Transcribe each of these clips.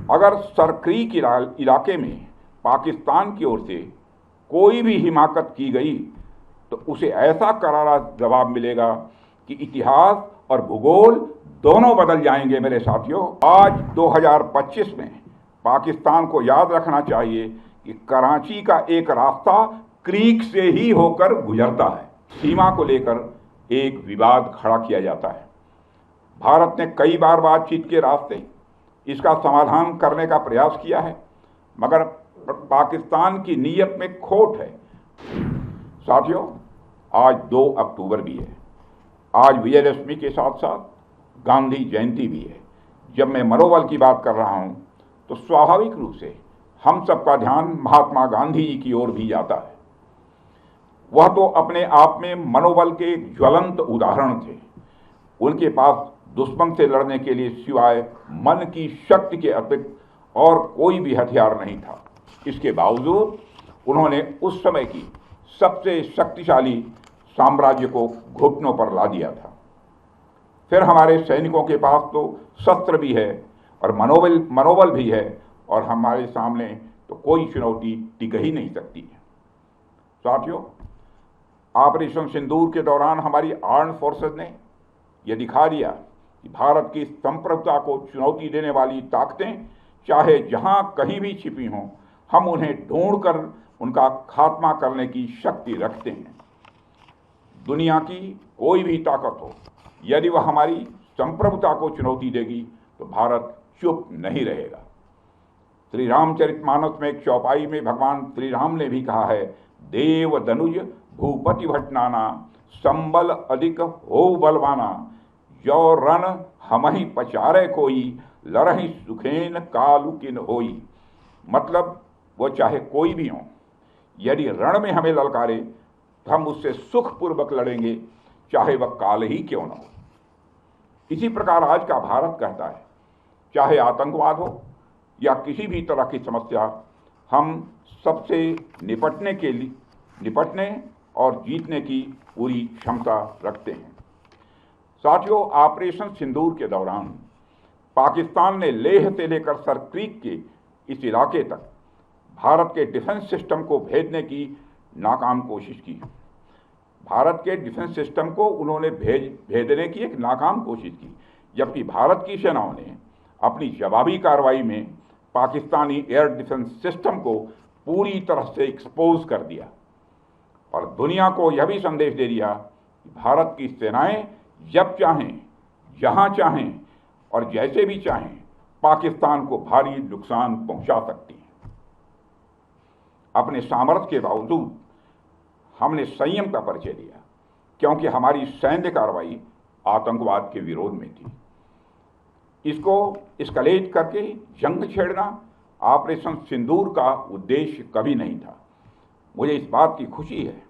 अगर सरक्रीक इलाके में पाकिस्तान की ओर से कोई भी हिमाकत की गई तो उसे ऐसा करारा जवाब मिलेगा कि इतिहास और भूगोल दोनों बदल जाएंगे। मेरे साथियों, आज 2025 में पाकिस्तान को याद रखना चाहिए कि कराची का एक रास्ता क्रीक से ही होकर गुजरता है। सीमा को लेकर एक विवाद खड़ा किया जाता है। भारत ने कई बार बातचीत के रास्ते इसका समाधान करने का प्रयास किया है, मगर पाकिस्तान की नीयत में खोट है। साथियों, आज 2 अक्टूबर भी है। आज विजयदशमी के साथ साथ गांधी जयंती भी है। जब मैं मनोबल की बात कर रहा हूं तो स्वाभाविक रूप से हम सबका ध्यान महात्मा गांधी जी की ओर भी जाता है। वह तो अपने आप में मनोबल के एक ज्वलंत उदाहरण थे। उनके पास दुश्मन से लड़ने के लिए सिवाय मन की शक्ति के अतिरिक्त और कोई भी हथियार नहीं था। इसके बावजूद उन्होंने उस समय की सबसे शक्तिशाली साम्राज्य को घुटनों पर ला दिया था। फिर हमारे सैनिकों के पास तो शस्त्र भी है और मनोबल भी है, और हमारे सामने तो कोई चुनौती टिक ही नहीं सकती है। साथियों, ऑपरेशन सिंदूर के दौरान हमारी आर्म्ड फोर्सेस ने यह दिखा दिया कि भारत की संप्रभुता को चुनौती देने वाली ताकतें चाहे जहां कहीं भी छिपी हों, हम उन्हें ढूंढकर उनका खात्मा करने की शक्ति रखते हैं। दुनिया की कोई भी ताकत हो, यदि वह हमारी संप्रभुता को चुनौती देगी तो भारत चुप नहीं रहेगा। श्री रामचरितमानस में एक चौपाई में भगवान श्री राम ने भी कहा है, देव दनुज भूपति भट नाना, संबल अधिक हो बलवाना, जो रण हमहि पचारे कोई, लड़हि सुखेन कालु किन होई। मतलब वो चाहे कोई भी हो, यदि रण में हमें ललकारे तो हम उससे सुखपूर्वक लड़ेंगे, चाहे वह काल ही क्यों न हो। इसी प्रकार आज का भारत कहता है, चाहे आतंकवाद हो या किसी भी तरह की समस्या, हम सबसे निपटने और जीतने की पूरी क्षमता रखते हैं। साथियों, ऑपरेशन सिंदूर के दौरान पाकिस्तान ने लेह से लेकर सरक्रीक के इस इलाके तक भारत के डिफेंस सिस्टम को भेजने की नाकाम कोशिश की। भारत के डिफेंस सिस्टम को उन्होंने भेजने की एक नाकाम कोशिश की, जबकि भारत की सेनाओं ने अपनी जवाबी कार्रवाई में पाकिस्तानी एयर डिफेंस सिस्टम को पूरी तरह से एक्सपोज कर दिया और दुनिया को यह भी संदेश दे दिया कि भारत की सेनाएं जब चाहें, जहां चाहें और जैसे भी चाहें पाकिस्तान को भारी नुकसान पहुंचा सकती हैं। अपने सामर्थ्य के बावजूद हमने संयम का परिचय दिया, क्योंकि हमारी सैन्य कार्रवाई आतंकवाद के विरोध में थी। इसको एस्केलेट करके जंग छेड़ना ऑपरेशन सिंदूर का उद्देश्य कभी नहीं था। मुझे इस बात की खुशी है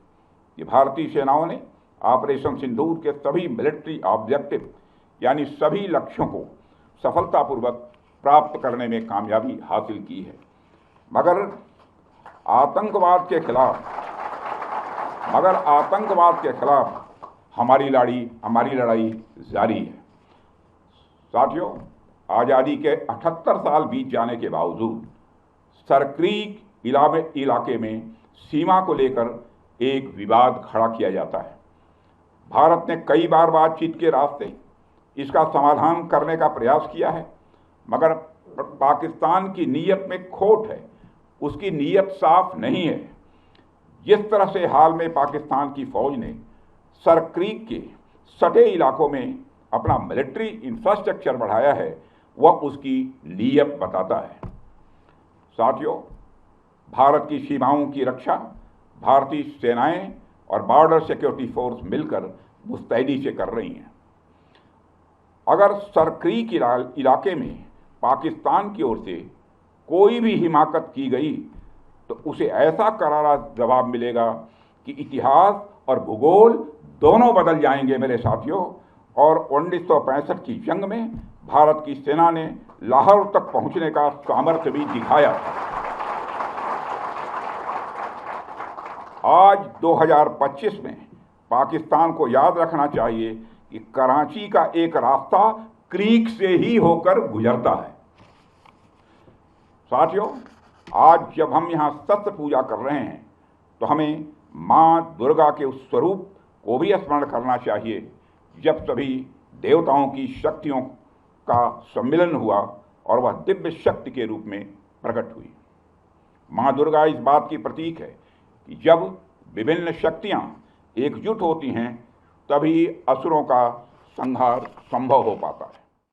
कि भारतीय सेनाओं ने ऑपरेशन सिंदूर के सभी मिलिट्री ऑब्जेक्टिव यानी सभी लक्ष्यों को सफलतापूर्वक प्राप्त करने में कामयाबी हासिल की है। मगर आतंकवाद के खिलाफ हमारी लड़ाई जारी है। साथियों, आज़ादी के 78 साल बीत जाने के बावजूद सरक्रीक इलाके में सीमा को लेकर एक विवाद खड़ा किया जाता है। भारत ने कई बार बातचीत के रास्ते इसका समाधान करने का प्रयास किया है, मगर पाकिस्तान की नीयत में खोट है। उसकी नीयत साफ नहीं है। जिस तरह से हाल में पाकिस्तान की फौज ने सरक्रीक के सटे इलाकों में अपना मिलिट्री इंफ्रास्ट्रक्चर बढ़ाया है, वह उसकी नीयत बताता है। साथियों, भारत की सीमाओं की रक्षा भारतीय सेनाएं और बॉर्डर सिक्योरिटी फोर्स मिलकर मुस्तैदी से कर रही हैं। अगर सरक्रीक इलाके में पाकिस्तान की ओर से कोई भी हिमाकत की गई तो उसे ऐसा करारा जवाब मिलेगा कि इतिहास और भूगोल दोनों बदल जाएंगे। मेरे साथियों, और 1965 की जंग में भारत की सेना ने लाहौर तक पहुंचने का सामर्थ्य भी दिखाया। आज 2025 में पाकिस्तान को याद रखना चाहिए कि कराची का एक रास्ता क्रीक से ही होकर गुजरता है। साथियों, आज जब हम यहाँ शस्त्र पूजा कर रहे हैं तो हमें माँ दुर्गा के उस स्वरूप को भी स्मरण करना चाहिए जब सभी देवताओं की शक्तियों का सम्मिलन हुआ और वह दिव्य शक्ति के रूप में प्रकट हुई। माँ दुर्गा इस बात की प्रतीक है कि जब विभिन्न शक्तियाँ एकजुट होती हैं तभी असुरों का संहार संभव हो पाता है।